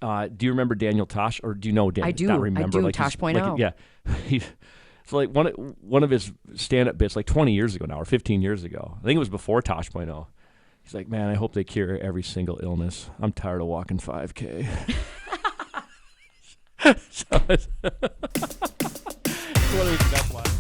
Do you remember Daniel Tosh, or do you know Daniel? I do. Not remember. I do. Like Tosh.0. Yeah. It's like one of his stand-up bits, like 20 years ago now, or 15 years ago. I think it was before Tosh.0. He's like, man, I hope they cure every single illness. I'm tired of walking 5K. So it's one of his best lines.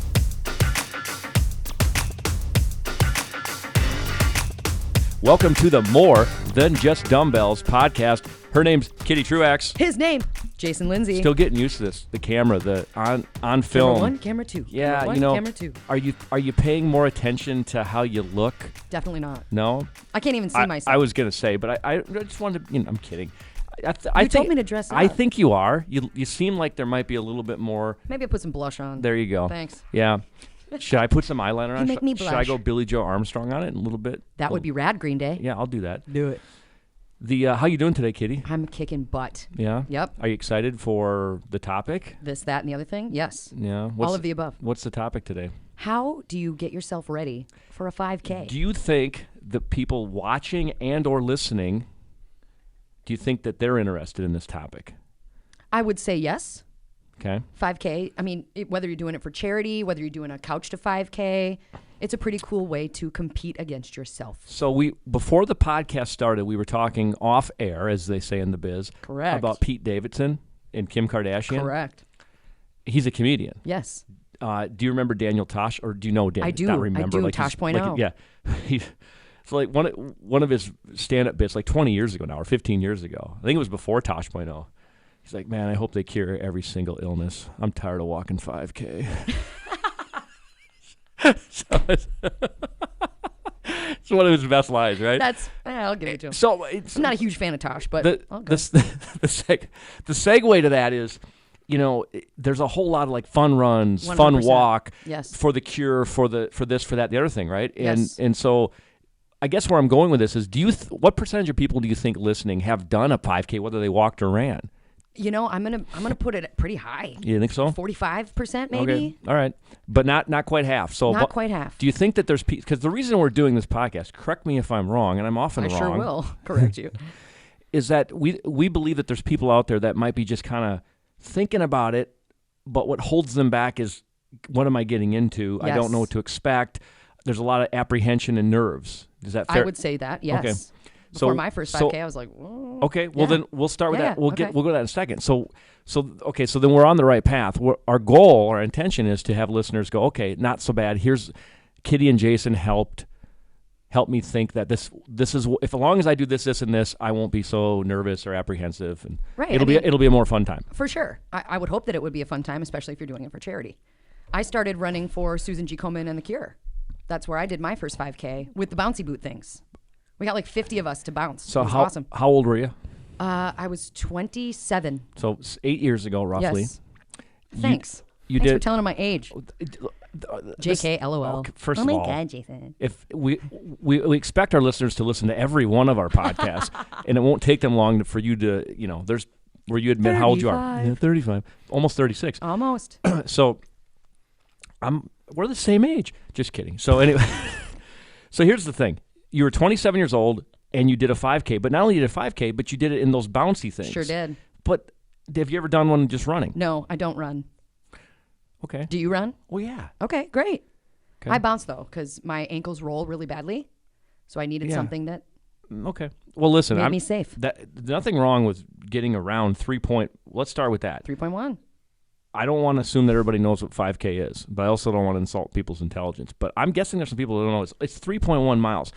Welcome to the More Than Just Dumbbells podcast. Her name's Kitty Truax. His name, Jason Lindsay. Still getting used to this. The camera, the on film. Camera 1, camera 2. Yeah, camera 1, camera 2. Are you paying more attention to how you look? Definitely not. No? I can't even see myself. I was going to say, but I just wanted to, I'm kidding. You told me to dress up. I think you are. You seem like there might be a little bit more. Maybe I put some blush on. There you go. Thanks. Yeah. Should I put some eyeliner on? You make me Should I blush. go Billy Joe Armstrong on it in a little bit? That would be rad, Green Day. Yeah, I'll do that. Do it. How you doing today, Kitty? I'm kicking butt. Yeah? Yep. Are you excited for the topic? This, that, and the other thing? Yes. Yeah. All of the above. What's the topic today? How do you get yourself ready for a 5K? Do you think the people watching and or listening, do you think that they're interested in this topic? I would say yes. Okay. 5K. I mean, whether you're doing it for charity, whether you're doing a couch to 5K, it's a pretty cool way to compete against yourself. So before the podcast started, we were talking off air, as they say in the biz. Correct. About Pete Davidson and Kim Kardashian. Correct. He's a comedian. Yes. Do you remember Daniel Tosh, or do you know Daniel? I do. Not remember. I do. Like Tosh.0. Yeah. It's like one of his stand-up bits, like 20 years ago now, or 15 years ago. I think it was before Tosh.0. He's like, man, I hope they cure every single illness. I'm tired of walking 5K. So it's one of his best lines, right? I'll give it to him. So I'm not a huge fan of Tosh, but the segue to that is, there's a whole lot of like fun runs, 100%. fun walk, Yes. for the cure, for this, for that, the other thing, right? Yes. And so I guess where I'm going with this is, what percentage of people do you think listening have done a 5K, whether they walked or ran? I'm gonna put it pretty high. You think so? 45% maybe. Okay. All right. But not quite half. So Not quite half. Do you think that there's people, because the reason we're doing this podcast, correct me if I'm wrong, and I'm often I wrong. sure will correct you. Is that we believe that there's people out there that might be just kind of thinking about it, but what holds them back is, what am I getting into? Yes. I don't know what to expect. There's a lot of apprehension and nerves. Is that fair? I would say that, yes. Okay. Before my first 5K, I was like, whoa. Okay, well then we'll start with that. We'll okay. go to that in a second. So then we're on the right path. Our goal, our intention is to have listeners go, okay, not so bad. Here's Kitty and Jason helped me think that this is, if as long as I do this, and this, I won't be so nervous or apprehensive, and Right, it'll be a more fun time. For sure. I would hope that it would be a fun time, especially if you're doing it for charity. I started running for Susan G. Komen and The Cure. That's where I did my first 5K with the bouncy boot things. We got like 50 of us to bounce. So it was awesome. How old were you? I was 27. So 8 years ago, roughly. Yes. Thanks. You Thanks did. for telling them my age. JK, LOL. First oh of my all, God, Jason. if we expect our listeners to listen to every one of our podcasts, and it won't take them long for you to, there's where you admit how old you are. 35. Yeah, 35, almost 36. Almost. So we're the same age. Just kidding. So anyway, so here's the thing. You were 27 years old and you did a 5K, but not only did a 5K, but you did it in those bouncy things. Sure did. But have you ever done one just running? No, I don't run. Okay. Do you run? Well, yeah. Okay, great. Okay. I bounce though, because my ankles roll really badly. So I needed something that Okay. Well, listen. made me safe. Nothing wrong with getting around 3 point. Let's start with that. 3.1. I don't want to assume that everybody knows what 5K is, but I also don't want to insult people's intelligence. But I'm guessing there's some people who don't know. It's 3.1 miles.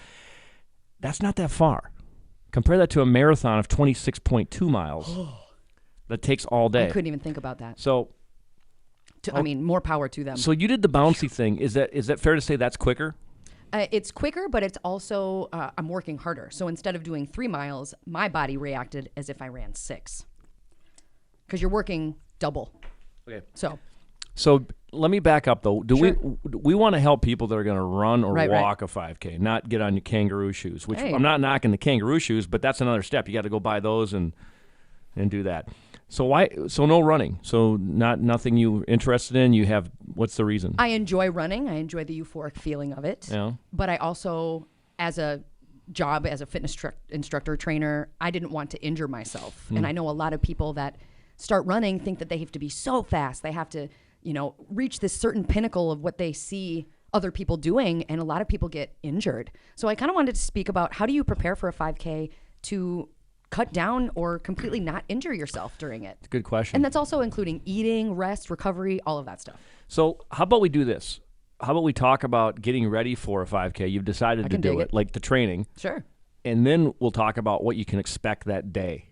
That's not that far. Compare that to a marathon of 26.2 miles. That takes all day. I couldn't even think about that. So, I mean, more power to them. So you did the bouncy thing. Is that fair to say that's quicker? It's quicker, but it's also, I'm working harder. So instead of doing 3 miles, my body reacted as if I ran 6. Because you're working double. Okay. So let me back up though. Sure. We want to help people that are going to run or Right. walk a 5K, not get on your kangaroo shoes. Which Hey. I'm not knocking the kangaroo shoes, but that's another step. You got to go buy those and do that. So why? So no running. So nothing you interested in. You have. What's the reason? I enjoy running. I enjoy the euphoric feeling of it. Yeah. But I also, as a job as a fitness instructor, trainer, I didn't want to injure myself. And I know a lot of people that start running think that they have to be so fast. They have to, reach this certain pinnacle of what they see other people doing. And a lot of people get injured. So I kind of wanted to speak about, how do you prepare for a 5K to cut down or completely not injure yourself during it? It's a good question. And that's also including eating, rest, recovery, all of that stuff. So how about we do this? How about we talk about getting ready for a 5K? You've decided to do it, like the training. Sure. And then we'll talk about what you can expect that day.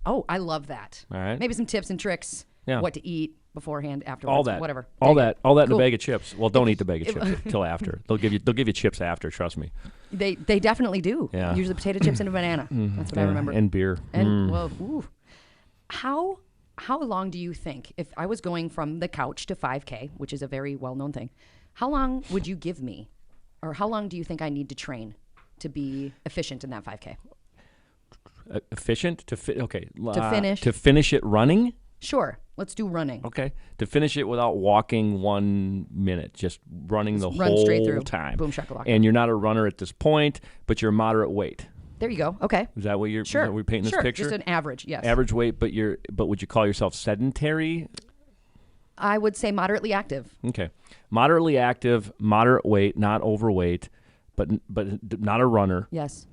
Oh, I love that. All right. Maybe some tips and tricks, what to eat beforehand, afterwards, all that, whatever. All that cool. in a bag of chips. Well, don't eat the bag of chips until after. They'll give you chips after. Trust me. They definitely do. Yeah. Usually potato chips and a banana. That's what I remember. And beer. And well, ooh. How long do you think, if I was going from the couch to 5K, which is a very well-known thing, how long would you give me, or how long do you think I need to train to be efficient in that 5K? Efficient to finish to finish it running? Sure. Let's do running. Okay. To finish it without walking 1 minute, just running the run whole straight through. time. Boom shakalaka. And you're not a runner at this point, but you're moderate weight. There you go. Okay. Is that what you're? Sure. Is that what we're painting this picture? Just an average. Yes. Average weight, but would you call yourself sedentary? I would say moderately active. Okay. Moderately active, moderate weight, not overweight, but not a runner. Yes.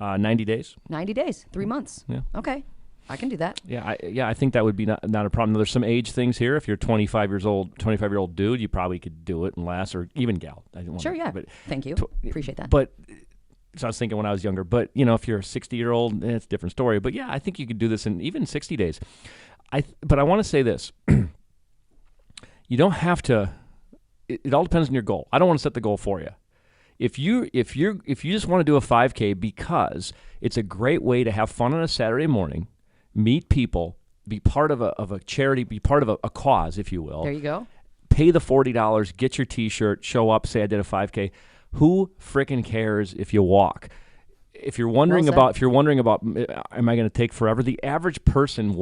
90 days. 90 days. 3 months. Yeah. Okay. I can do that. Yeah, I think that would be not a problem. There's some age things here. If you're 25-year-old dude, you probably could do it in less, or even gal. Sure, yeah. But thank you. Appreciate that. But so I was thinking when I was younger. But if you're a 60-year-old, it's a different story. But yeah, I think you could do this in even 60 days. But I want to say this: you don't have to. It all depends on your goal. I don't want to set the goal for you. If you just want to do a 5K because it's a great way to have fun on a Saturday morning, meet people, be part of a charity, be part of a cause, if you will. There you go. Pay the $40, get your T-shirt, show up, say I did a 5K. Who frickin' cares if you walk? If you're wondering about, am I going to take forever? The average person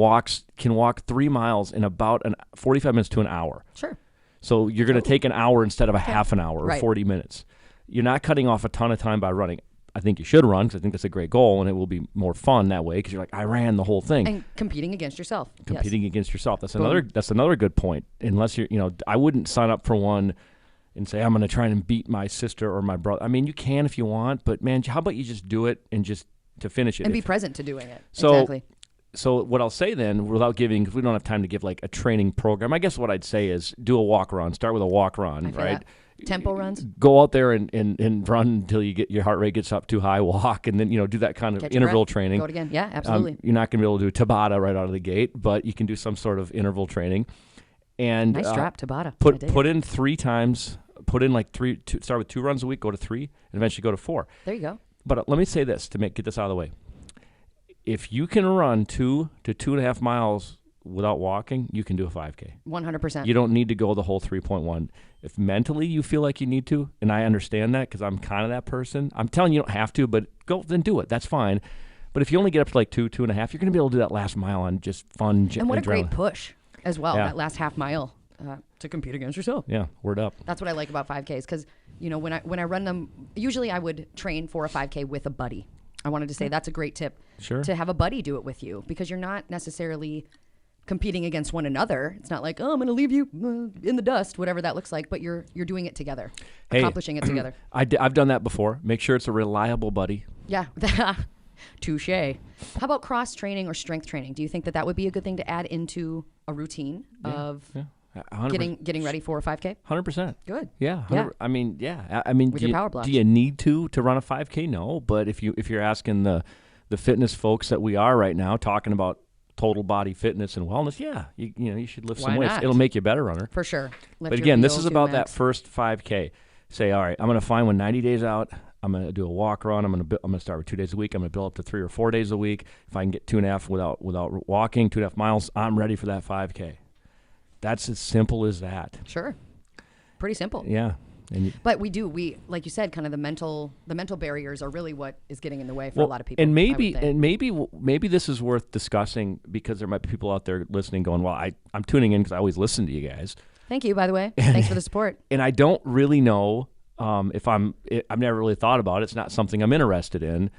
can walk 3 miles in about 45 minutes to an hour. Sure. So you're going to take an hour instead of a half an hour or 40 minutes. You're not cutting off a ton of time by running. I think you should run because I think that's a great goal, and it will be more fun that way because you're like, I ran the whole thing. And competing against yourself. Against yourself. That's another good point. Unless you're, I wouldn't sign up for one and say I'm going to try and beat my sister or my brother. I mean, you can if you want, but man, how about you just do it and just to finish it and be present to doing it. So, exactly. So what I'll say then, without giving, because we don't have time to give like a training program, I guess what I'd say is do a walk run. Start with a walk run, right? Tempo runs. Go out there and run until you get your heart rate gets up too high. Walk, and then do that kind of interval training. Go it again. Yeah, absolutely. You're not going to be able to do Tabata right out of the gate, but you can do some sort of interval training. And nice drop, Tabata. Put in 3 times. Put in like 3. Start with 2 runs a week. Go to 3, and eventually go to 4. There you go. But let me say this to get this out of the way. If you can run 2 to 2.5 miles without walking, you can do a 5K. 100%. You don't need to go the whole 3.1. If mentally you feel like you need to, and I understand that because I'm kind of that person, I'm telling you, you don't have to, but go then do it. That's fine. But if you only get up to like 2.5, you're going to be able to do that last mile on just fun. And what adrenaline. A great push as well, that last half mile to compete against yourself. Yeah, word up. That's what I like about 5Ks because, when I run them, usually I would train for a 5K with a buddy. I wanted to say that's a great tip. Sure. To have a buddy do it with you because you're not necessarily competing against one another. It's not like, I'm going to leave you in the dust, whatever that looks like, but you're doing it together, accomplishing it together. I've done that before. Make sure it's a reliable buddy. Yeah. Touche. How about cross training or strength training? Do you think that would be a good thing to add into a routine of getting ready for a 5K? 100%. Good. Yeah. I mean, with your power blocks. Do you need to run a 5K? No, but if you're asking the fitness folks that we are right now talking about total body fitness and wellness, you should lift some weights. It'll make you a better runner. For sure. But again, this is about that first 5K. Say, all right, I'm going to find when 90 days out, I'm going to do a walk run. I'm going to start with 2 days a week. I'm going to build up to 3 or 4 days a week. If I can get 2.5 without walking, 2.5 miles, I'm ready for that 5K. That's as simple as that. Sure. Pretty simple. Yeah. But we like you said, kind of the mental barriers are really what is getting in the way for a lot of people. And maybe this is worth discussing because there might be people out there listening going, well, I'm tuning in because I always listen to you guys. Thank you, by the way. Thanks for the support. And I don't really know I've never really thought about it. It's not something I'm interested in.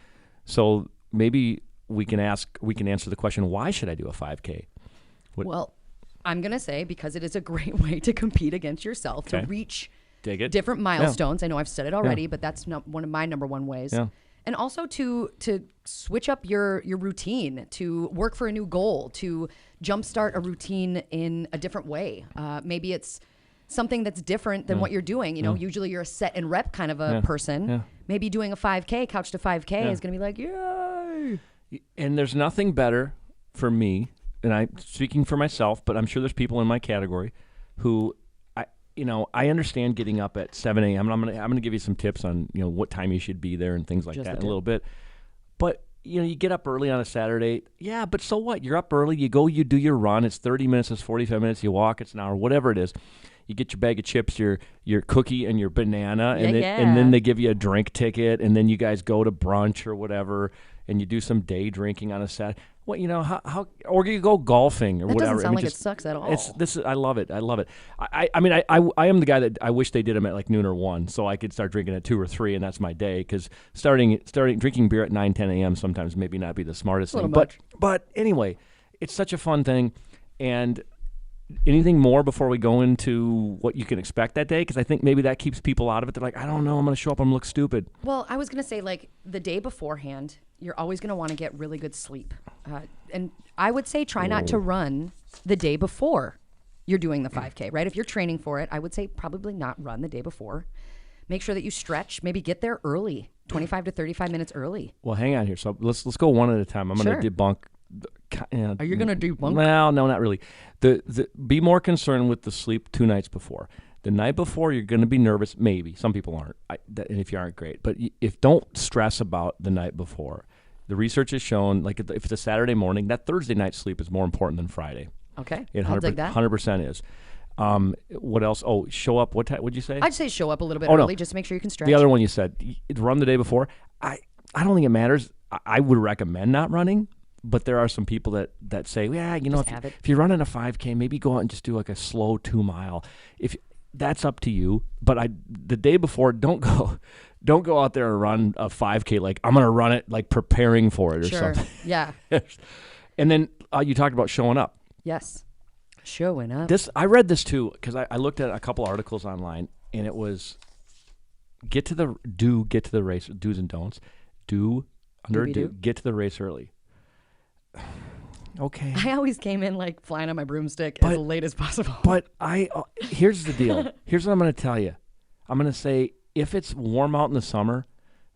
So maybe we can answer the question, why should I do a 5K? Well, I'm going to say because it is a great way to compete against yourself, to reach different milestones. I know I've said it already, but that's not one of my number one ways. Yeah. And also to switch up your routine, to work for a new goal, to jumpstart a routine in a different way. Maybe it's something that's different than what you're doing. You know, usually you're a set and rep kind of a person. Yeah. Maybe doing a 5K, couch to 5K is going to be like, yay. And there's nothing better for me, and I'm speaking for myself, but I'm sure there's people in my category who, I understand getting up at 7 a.m. And I'm gonna give you some tips on what time you should be there and things like that in a little bit. But you get up early on a Saturday, yeah. But so what? You're up early. You go, you do your run. It's 30 minutes. It's 45 minutes. You walk. It's an hour. Whatever it is. You get your bag of chips, your cookie, and your banana, and then they give you a drink ticket, and then you guys go to brunch or whatever, and you do some day drinking on a Saturday. What how or you go golfing or that whatever. Doesn't sound like it sucks at all. I love it. I love it. I am the guy that I wish they did them at like noon or 1, so I could start drinking at 2 or 3, and that's my day. Because starting drinking beer at 9, 10 a.m. sometimes maybe not be the smartest thing. But anyway, it's such a fun thing. And anything more before we go into what you can expect that day? Because I think maybe that keeps people out of it. They're like, I don't know, I'm going to show up and look stupid. Well, I was going to say, like, the day beforehand, you're always going to want to get really good sleep. And I would say try not to run the day before you're doing the 5K, right? If you're training for it, I would say probably not run the day before. Make sure that you stretch. Maybe get there early, 25 to 35 minutes early. Well, hang on here. So let's go one at a time. I'm going to debunk. Are you going to debunk? Well, no, not really. Be more concerned with the sleep 2 nights before. The night before, you're going to be nervous. Maybe some people aren't, and if you aren't, great. But don't stress about the night before. The research has shown, like if it's a Saturday morning, that Thursday night sleep is more important than Friday. Okay, I'll dig that. 100% is. What else? Oh, show up. What time would you say? I'd say show up a little bit early, just to make sure you can stretch. The other one you said, run the day before. I don't think it matters. I would recommend not running. But there are some people that say, yeah, if you're running a 5K, maybe go out and just do like a slow 2 mile. If that's up to you. But the day before, don't go out there and run a 5K like I'm going to run it like preparing for it or something. Yeah. And then you talked about showing up. Yes, showing up. I read this too because I looked at a couple articles online, and it was get to the race, do's and don'ts. Get to the race early. Okay. I always came in like flying on my broomstick as late as possible. But here's the deal. Here's what I'm going to tell you. I'm going to say if it's warm out in the summer,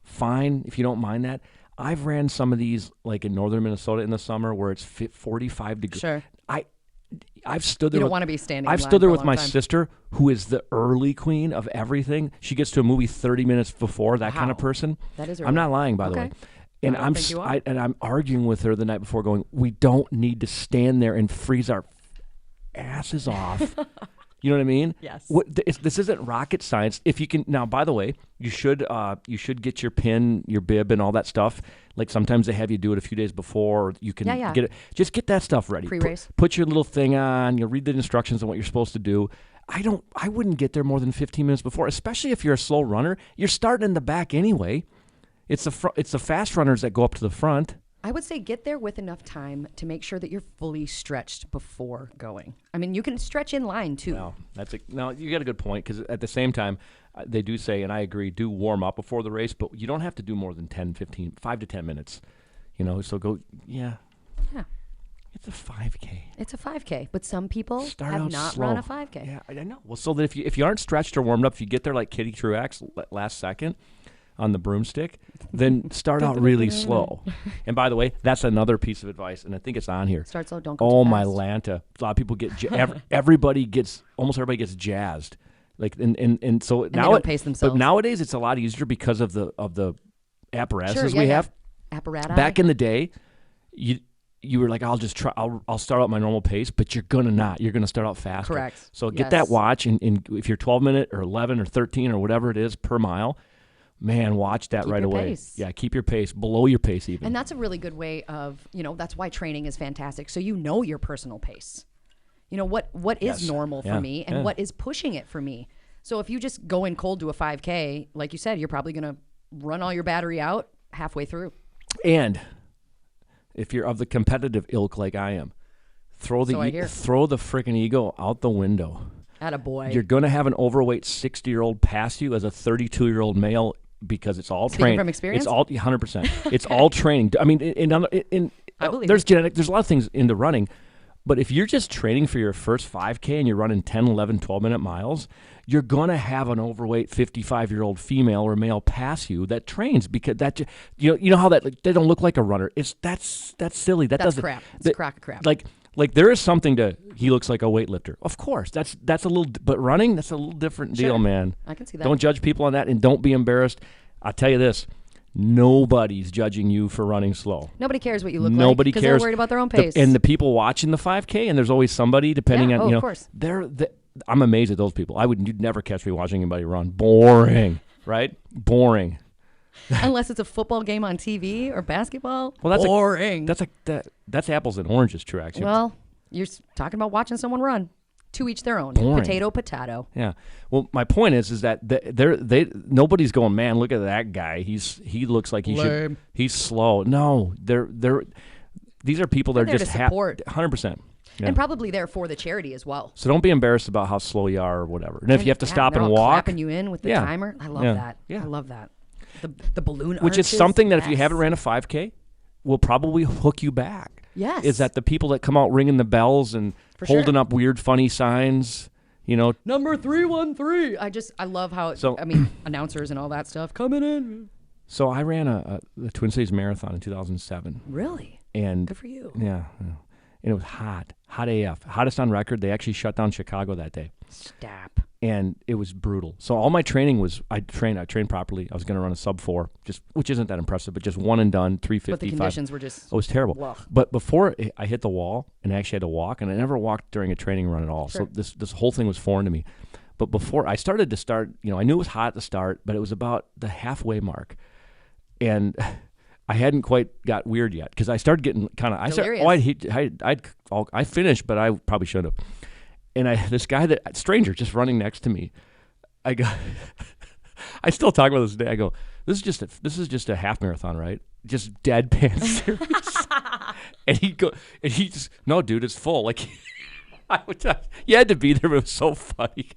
fine, if you don't mind that. I've ran some of these like in northern Minnesota in the summer where it's 45 degrees. Sure. I've stood there. You don't want to be standing. I've stood there with my sister, who is the early queen of everything. She gets to a movie 30 minutes before. That kind of person. That is early. I'm not lying, by the way. And I'm arguing with her the night before, going, we don't need to stand there and freeze our asses off. You know what I mean? Yes. This isn't rocket science. If you can now, by the way, you should get your pin, your bib, and all that stuff. Like sometimes they have you do it a few days before. Or you can get it. Just get that stuff ready. Pre-race. Put your little thing on. You'll read the instructions on what you're supposed to do. I wouldn't get there more than 15 minutes before, especially if you're a slow runner. You're starting in the back anyway. It's the fast runners that go up to the front. I would say get there with enough time to make sure that you're fully stretched before going. I mean, you can stretch in line too. No, you got a good point because at the same time, they do say, and I agree, do warm up before the race, but you don't have to do more than 5 to 10 minutes. So go, yeah. Yeah. It's a 5K. It's a 5K, but some people have not slow. run a 5K. Yeah, I know. Well, so that if you aren't stretched or warmed up, if you get there like Kitty Truax last second on the broomstick, then start out really slow. And by the way, that's another piece of advice, and I think it's on here. Start slow, don't go too fast. My Lanta. A lot of people get almost everybody gets jazzed. Like and so and now they don't pace themselves. But nowadays it's a lot easier because of the apparatuses we have. Apparatus. Back in the day, you were like, I'll just try. I'll start out my normal pace, but you're gonna start out faster. Correct. So get that watch, and if you're 12 minute or 11 or 13 or whatever it is per mile, man, watch that right away. Pace. Yeah, keep your pace below your pace even. And that's a really good way of that's why training is fantastic. So your personal pace. What is normal for me and what is pushing it for me. So if you just go in cold to a 5K, like you said, you're probably going to run all your battery out halfway through. And if you're of the competitive ilk like I am, throw the freaking ego out the window. Attaboy. You're going to have an overweight 60-year-old pass you as a 32-year-old male because it's all Speaking training. from experience? It's all 100%. It's all training. I mean, there's genetic. There's a lot of things into running, but if you're just training for your first 5K and you're running 10, 11, 12-minute miles, you're going to have an overweight 55-year-old female or male pass you that trains because that you know how that they don't look like a runner. That's silly. That's crap. It's a crock of crap. Like there is something to he looks like a weightlifter. Of course, that's a little, but running, that's a little different deal, man. I can see that. Don't judge people on that, and don't be embarrassed. I'll tell you this: nobody's judging you for running slow. Nobody cares what you look Nobody like. Because cares. they're worried about their own pace. And the people watching the 5K, and there's always somebody depending on of course. I'm amazed at those people. You'd never catch me watching anybody run. Boring, right? Boring. Unless it's a football game on TV or basketball. Well, that's boring. That's apples and oranges, Truax. Well, you're talking about watching someone run. To each their own. Boring. Potato. Yeah. Well, my point is that nobody's going, man, look at that guy. He looks like he's slow. No, these are people that are there just to support. 100%. Yeah. And probably there for the charity as well. So don't be embarrassed about how slow you are or whatever. And if you have to stop and walk, clapping you in with the timer. I love that. Yeah. I love that. The balloon which arches, is something that if you haven't ran a 5K, will probably hook you back. Yes. Is that the people that come out ringing the bells and holding up weird, funny signs, Number 313. I love how, announcers and all that stuff coming in. So I ran the Twin Cities Marathon in 2007. Really? And good for you. Yeah. And it was hot AF. Hottest on record. They actually shut down Chicago that day. Stop. And it was brutal. So all my training was, I trained properly. I was going to run a sub 4, which isn't that impressive, but just one and done, 355. But the conditions were just... It was terrible. Whoa. But before I hit the wall, and I actually had to walk, and I never walked during a training run at all. Sure. So this whole thing was foreign to me. But before I started, I knew it was hot at the start, but it was about the halfway mark. And I hadn't quite got weird yet because I started getting kind of, I finished, but I probably should have. And this guy stranger just running next to me, I still talk about this today. I go, this is just a half marathon, right? Just deadpan serious. And he just, no, dude, it's full. Like, you had to be there, but it was so funny.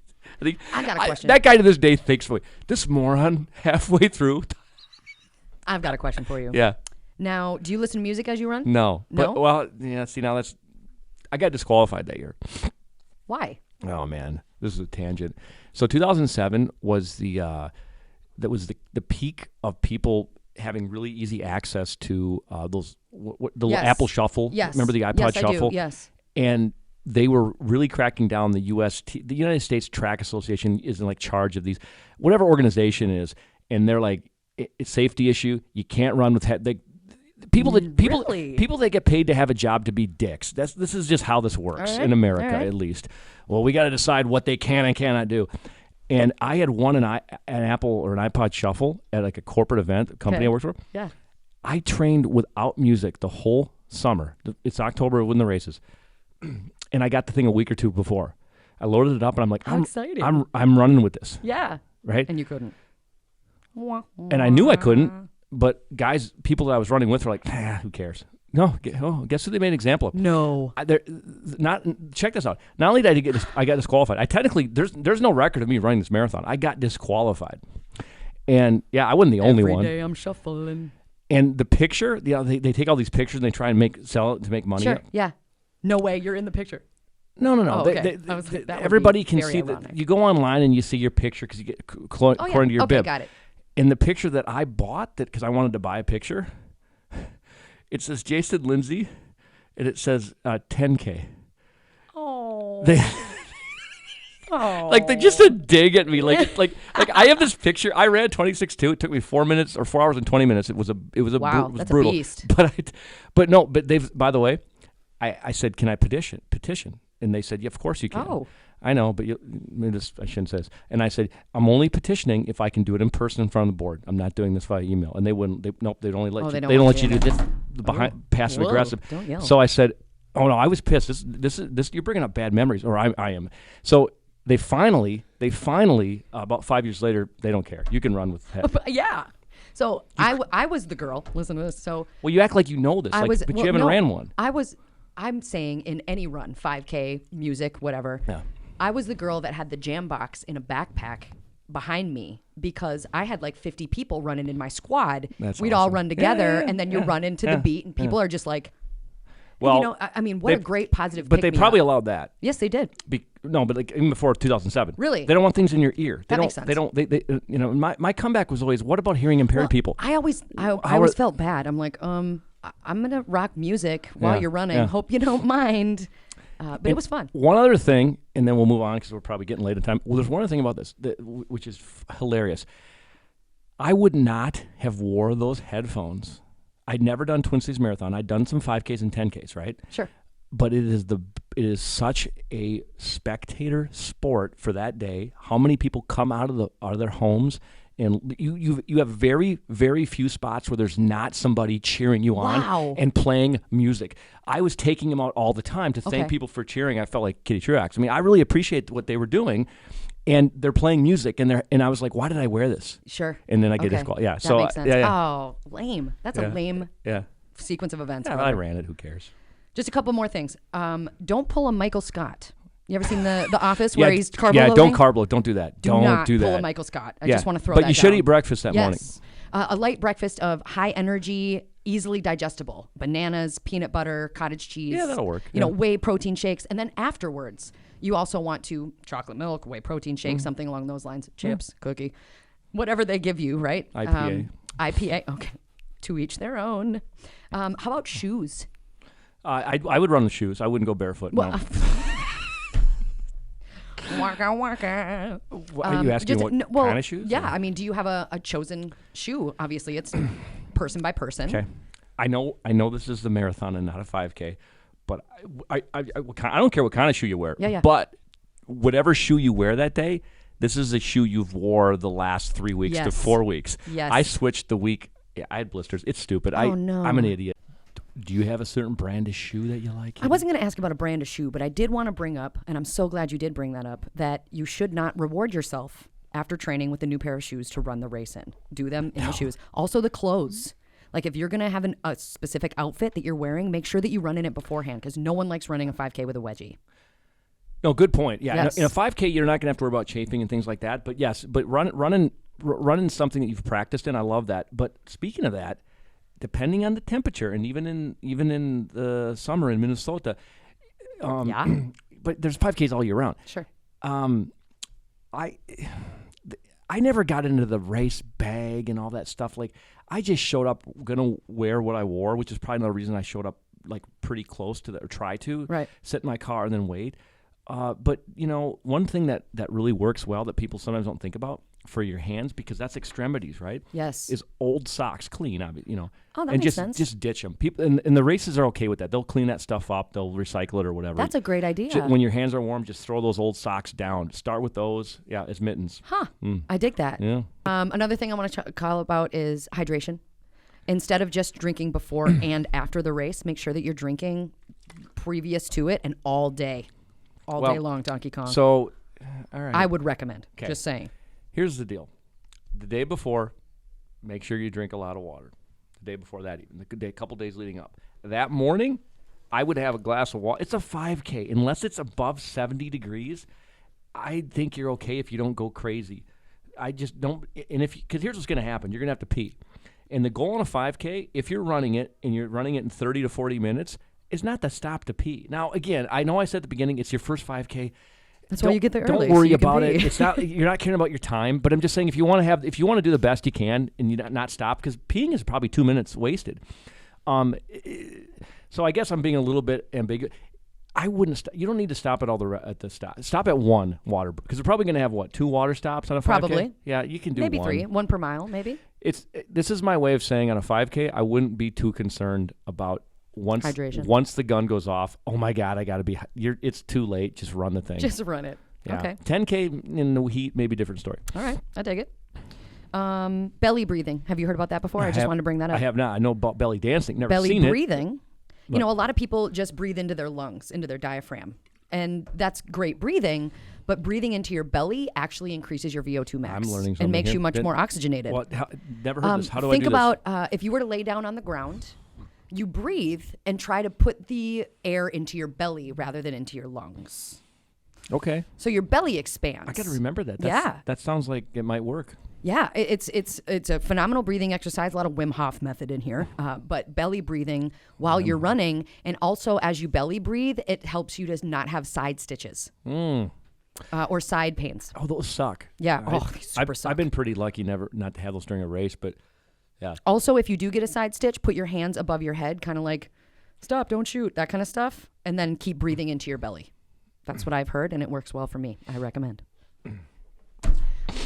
I got a question. That guy to this day thinks, this moron halfway through. I've got a question for you. Yeah. Now, do you listen to music as you run? No. No? But, well, yeah, see, now I got disqualified that year. Why? Oh, man. This is a tangent. So 2007 was the peak of people having really easy access to those the Apple Shuffle. Yes. Remember the iPod Shuffle? I do. Yes. And they were really cracking down the United States Track Association is in like charge of these, whatever organization is, and they're like, it's a safety issue. You can't run with people that get paid to have a job to be dicks. This is just how this works in America, at least. Well, we got to decide what they can and cannot do. And I had won an Apple or an iPod Shuffle at like a corporate event, a company I worked for. Yeah. I trained without music the whole summer. It's October when the races, and I got the thing a week or two before. I loaded it up, and I'm like, how exciting! I'm running with this. Yeah. Right. And you couldn't. And I knew I couldn't, but people that I was running with were like, who cares? No, guess who they made an example of? No. Check this out. Not only did I got disqualified. I technically, there's no record of me running this marathon. I got disqualified. And yeah, I wasn't the only one. Every day I'm shuffling. And the picture, they take all these pictures and they try and sell it to make money. Sure, yeah. No way, you're in the picture. No. Oh, okay. Everybody can see that. You go online and you see your picture because you get according to your bib. Got it. And the picture that I bought, because I wanted to buy a picture, it says Jason Lindsay, and it says 10K. Oh. Like they just a dig at me, like I have this picture. I ran 26.2. It took me 4 minutes or 4 hours and 20 minutes. It was wow, that's brutal. A beast. But they've. By the way, I said, can I petition? And they said, yeah, of course you can. Oh. I know, but I shouldn't say this. And I said, I'm only petitioning if I can do it in person in front of the board. I'm not doing this via email. And they wouldn't. They'd only let you. They don't let you do this passive aggressive. Don't yell. So I said, oh no, I was pissed. This you're bringing up bad memories, or I am. So they finally they finally, about 5 years later, they don't care. You can run with head. Yeah. So I was the girl. Listen to this. So Well, you act like you know this, but you haven't ran one. I'm saying in any run, 5K, music, whatever. Yeah. I was the girl that had the jam box in a backpack behind me because I had like 50 people running in my squad. We'd all run together, and then you run into the beat, and people are just like, well, I mean, what a great positive. But they probably allowed that. Yes, they did. No, but like even before 2007. Really? They don't want things in your ear. That makes sense. They don't. They my comeback was always, what about hearing impaired people? I always felt bad. I'm like, I'm gonna rock music while you're running. Hope you don't mind. But it was fun. One other thing, and then we'll move on because we're probably getting late in time. Well, there's one other thing about this which is hilarious. I would not have wore those headphones. I'd never done Twin Cities Marathon. I'd done some 5Ks and 10Ks, right? Sure. But it is such a spectator sport for that day. How many people come out of their homes, and you have very, very few spots where there's not somebody cheering you on and playing music. I was taking them out all the time to thank people for cheering. I felt like Kitty Truax. I mean, I really appreciate what they were doing, and they're playing music, and I was like, why did I wear this? Sure. And then I get disqualified. Yeah. That makes sense. Oh, lame. That's a lame yeah. sequence of events. Yeah, I ran it. Who cares? Just a couple more things. Don't pull a Michael Scott. You ever seen the Office where he's carb loading? Yeah, don't carb load. Don't do that. Don't do that. Pull a Michael Scott. I just want to throw that down. But you should eat breakfast that morning. A light breakfast of high energy, easily digestible. Bananas, peanut butter, cottage cheese. Yeah, that'll work. Whey protein shakes. And then afterwards, you also want to chocolate milk, whey protein shake, something along those lines. Chips, cookie, whatever they give you, right? IPA. IPA. Okay. To each their own. How about shoes? I would run the shoes. I wouldn't go barefoot. Well, no. Waka waka. Are you asking what kind of shoes? Yeah, I mean, do you have a chosen shoe? Obviously, it's person by person. Okay. I know this is the marathon and not a 5K, but I don't care what kind of shoe you wear. Yeah. But whatever shoe you wear that day, this is a shoe you've wore the last 3 weeks to 4 weeks. Yes. I switched the week. Yeah, I had blisters. It's stupid. Oh, no. I'm an idiot. Do you have a certain brand of shoe that you like? I wasn't going to ask about a brand of shoe, but I did want to bring up, and I'm so glad you did bring that up, that you should not reward yourself after training with a new pair of shoes to run the race in. Do them in the shoes. Also the clothes. Like if you're going to have a specific outfit that you're wearing, make sure that you run in it beforehand because no one likes running a 5K with a wedgie. No, good point. Yeah, yes. In a 5K, you're not going to have to worry about chafing and things like that. But yes, running something that you've practiced in, I love that. But speaking of that, depending on the temperature, and even in the summer in Minnesota, but there's 5Ks all year round. Sure. I never got into the race bag and all that stuff. Like I just showed up gonna wear what I wore, which is probably another reason I showed up like pretty close to or try to sit in my car and then wait. But one thing that really works well that people sometimes don't think about for your hands, because that's extremities, right? Yes. Is old socks clean, Oh, that and makes just sense. just ditch them. People and the races are okay with that. They'll clean that stuff up. They'll recycle it or whatever. That's a great idea. When your hands are warm, just throw those old socks down. Start with those. Yeah, as mittens. Huh. I dig that. Yeah. Another thing I want to call about is hydration. Instead of just drinking before and after the race, make sure that you're drinking previous to it and all day. All day long, Donkey Kong. So, all right. I would recommend. Okay. Just saying. Here's the deal. The day before, make sure you drink a lot of water. The day before that, even a couple days leading up. That morning, I would have a glass of water. It's a 5K. Unless it's above 70 degrees, I think you're okay if you don't go crazy. I just don't. And because here's what's going to happen. You're going to have to pee. And the goal on a 5K, if you're running it and you're running it in 30 to 40 minutes, is not to stop to pee. Now, again, I know I said at the beginning it's your first 5K. That's why you get there early. Don't worry so about it. It's not. You're not caring about your time. But I'm just saying, if you want to do the best you can and you not stop, because peeing is probably 2 minutes wasted. So I guess I'm being a little bit ambiguous. I wouldn't. You don't need to stop at at the stop. Stop at one water, because we're probably going to have 2 water stops on a 5K. Probably. Yeah, you can do maybe one. 3, 1 per mile, maybe. This is my way of saying on a 5K, I wouldn't be too concerned about. Hydration. Once the gun goes off, oh my God, I got to be. It's too late. Just run the thing. Just run it. Yeah. Okay. 10K in the heat, maybe a different story. All right, I dig it. Belly breathing. Have you heard about that before? I just wanted to bring that up. I have not. I know about belly dancing. Never belly seen breathing. A lot of people just breathe into their lungs, into their diaphragm. And that's great breathing, but breathing into your belly actually increases your VO2 max. I'm learning something and makes here. you much more oxygenated. Never heard this. How do I do Think this? about if you were to lay down on the ground, you breathe and try to put the air into your belly rather than into your lungs. Okay. So your belly expands. I got to remember that. Yeah. That sounds like it might work. Yeah, it's a phenomenal breathing exercise. A lot of Wim Hof method in here, but belly breathing while you're running, and also as you belly breathe, it helps you to not have side stitches or side pains. Oh, those suck. Yeah, they super suck. I've been pretty lucky not to have those during a race, but yeah. Also, if you do get a side stitch, put your hands above your head, kind of like stop, don't shoot, that kind of stuff, and then keep breathing into your belly. That's what I've heard, and it works well for me. I recommend.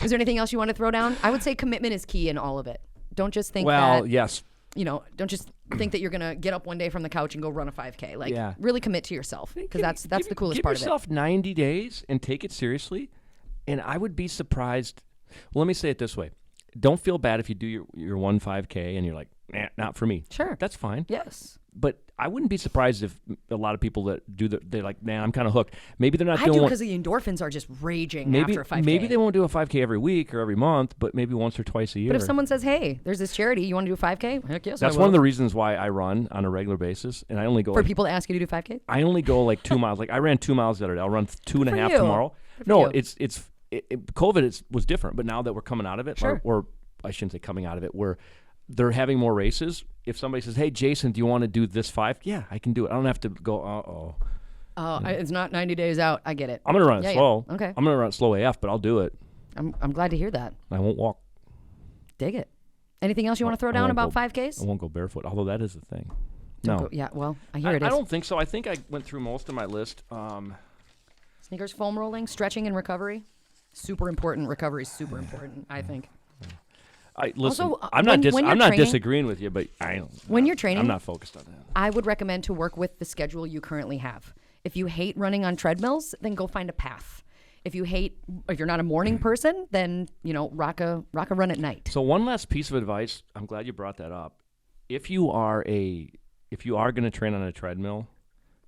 Is there anything else you want to throw down? I would say commitment is key in all of it. Don't just think that, yes. Don't just think that you're going to get up one day from the couch and go run a 5K. Like, Yeah. really commit to yourself, because that's the coolest part of it. Give yourself 90 days and take it seriously, and I would be surprised. Well, let me say it this way. Don't feel bad if you do your 1 5K and you're like, not for me. Sure. That's fine. Yes. But I wouldn't be surprised if a lot of people that they're like, man, I'm kind of hooked. Maybe they're not I doing do, because the endorphins are just raging after a 5K. Maybe they won't do a 5K every week or every month, but maybe once or twice a year. But if someone says, hey, there's this charity, you want to do a 5K? Heck yes, That's I will. one of the reasons why I run on a regular basis, and I only go For people to ask you to do 5K? I only go like 2 miles. Like I ran 2 miles the other day. I'll run 2.5 you. tomorrow. Good for No, you. COVID was different, but now that we're coming out of it, Sure. or I shouldn't say coming out of it, where they're having more races. If somebody says, "Hey, Jason, do you want to do this 5?" Yeah, I can do it. I don't have to go. It's not 90 days out. I get it. I'm gonna run it slow. Yeah. Okay. I'm gonna run it slow AF, but I'll do it. I'm glad to hear that. I won't walk. Dig it. Anything else you want to throw down about 5Ks? I won't go barefoot, although that is the thing. Don't No. go- yeah, well, I hear it is. I don't think so. I think I went through most of my list. Sneakers, foam rolling, stretching, and recovery. Super important. Recovery is super important, I think. Listen, Also, I'm not when you're training- disagreeing with you, but When you're training, I'm not focused on that. I would recommend to work with the schedule you currently have. If you hate running on treadmills, then go find a path. If you're not a morning person, then rock a run at night. So one last piece of advice. I'm glad you brought that up. If you are going to train on a treadmill,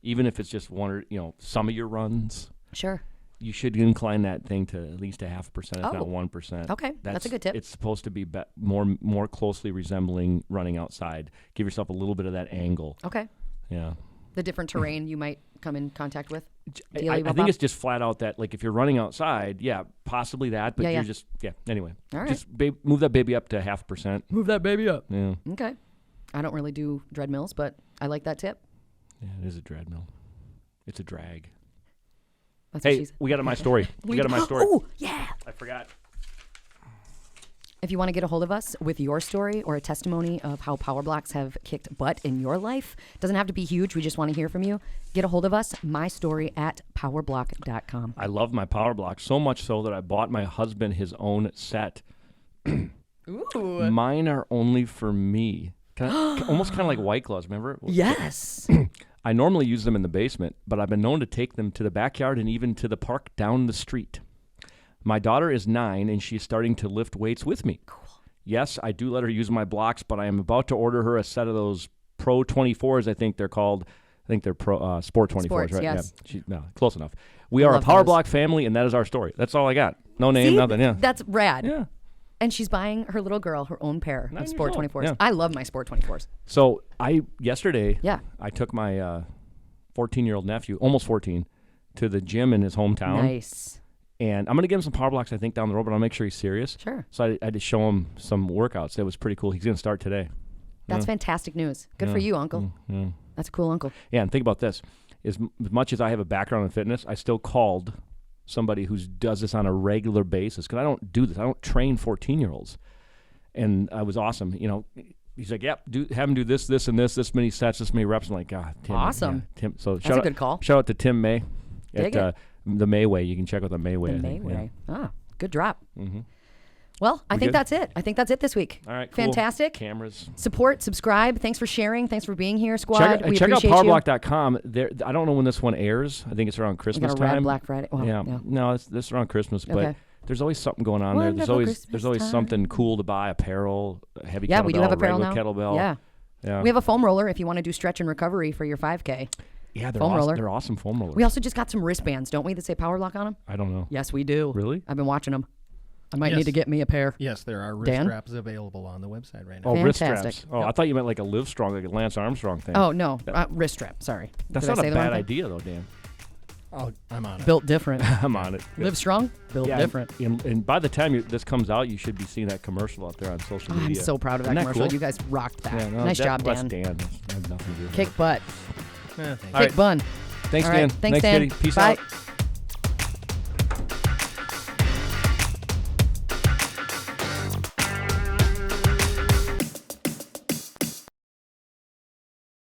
even if it's just one or some of your runs, Sure. you should incline that thing to at least 0.5%, if not 1%. Okay, that's a good tip. It's supposed to be more closely resembling running outside. Give yourself a little bit of that angle. Okay. Yeah. The different terrain you might come in contact with. I think it's just flat out that, like, if you're running outside, possibly that, but you're just, anyway. All right. Just move that baby up to 0.5%. Move that baby up. Yeah. Okay. I don't really do treadmills, but I like that tip. Yeah, it is a treadmill. It's a drag. That's what Hey, she's. we got my story. We got my story. Oh, yeah. I forgot. If you want to get a hold of us with your story or a testimony of how Power Blocks have kicked butt in your life, doesn't have to be huge. We just want to hear from you. Get a hold of us, mystory@powerblock.com. I love my Power Block so much so that I bought my husband his own set. Ooh. Mine are only for me. Almost kind of like White Claws, remember? Yes. I normally use them in the basement, but I've been known to take them to the backyard and even to the park down the street. My daughter is 9, and she's starting to lift weights with me. Cool. Yes, I do let her use my blocks, but I am about to order her a set of those Pro 24s, I think they're called. I think they're Pro Sport 24s, Sports, right? yes. Yeah, no, close enough. We are a love Power those. Block family, and that is our story. That's all I got. No name, See? nothing, yeah. That's rad. Yeah. And she's buying her little girl her own pair 9 of Sport years old. 24s. Yeah. I love my Sport 24s. So yesterday, Yeah. I took my 14-year-old nephew, almost 14, to the gym in his hometown. Nice. And I'm going to give him some Power Blocks, I think, down the road, but I'll make sure he's serious. Sure. So I had to show him some workouts. It was pretty cool. He's going to start today. That's fantastic news. Good for you, Uncle. Yeah. That's a cool uncle. Yeah, and think about this. As much as I have a background in fitness, I still called somebody who does this on a regular basis, because I don't do this. I don't train 14-year-olds. And I was awesome. He's like, yep, have him do this, this, and this many sets, this many reps. I'm like, God, Tim. Awesome. Yeah, Tim. So That's a good call. Shout out to Tim May Dig at the May Way. You can check out the May Way. The I May think. way. Ah, good drop. Mm-hmm. Well, I think good? that's it. I think that's it this week. All right, cool. Fantastic. Cameras. Support, subscribe. Thanks for sharing. Thanks for being here, squad. Check We out appreciate you. powerblock.com. I don't know when this one airs. I think it's around We Christmas got a rad time. Black Friday. Well, Yeah. No, it's around Christmas, but Okay. there's always something going on there. There's Wonderful always Christmas time. something cool to buy, apparel, heavy Yeah, kettlebell, we do have apparel regular now. kettlebell. Yeah. Yeah. We have a foam roller if you want to do stretch and recovery for your 5K. Yeah, they're Foam awesome. roller. They're awesome foam rollers. We also just got some wristbands, don't we, that say Power Lock on them? I don't know. Yes, we do. Really? I've been watching them. I might Yes. need to get me a pair. Yes, there are wrist Dan? straps available on the website right now. Oh, wrist Fantastic. straps. Oh, I thought you meant like a Live Strong, like a Lance Armstrong thing. Oh, no. Wrist strap. Sorry. That's Did I not say a the wrong bad thing? idea, though, Dan. I'm on it. Built different. I'm on it. Live strong, built Yeah, different. And by the time this comes out, you should be seeing that commercial out there on social Oh, I'm media. so proud of that Isn't commercial. cool? You guys rocked that. Yeah, no, Nice job, that's Dan. Dan. That had nothing to do with Kick it. butt. Thank you. All Kick right. bun. Thanks, All right. Dan. Thanks, Dan. Kitty. Peace Bye. out.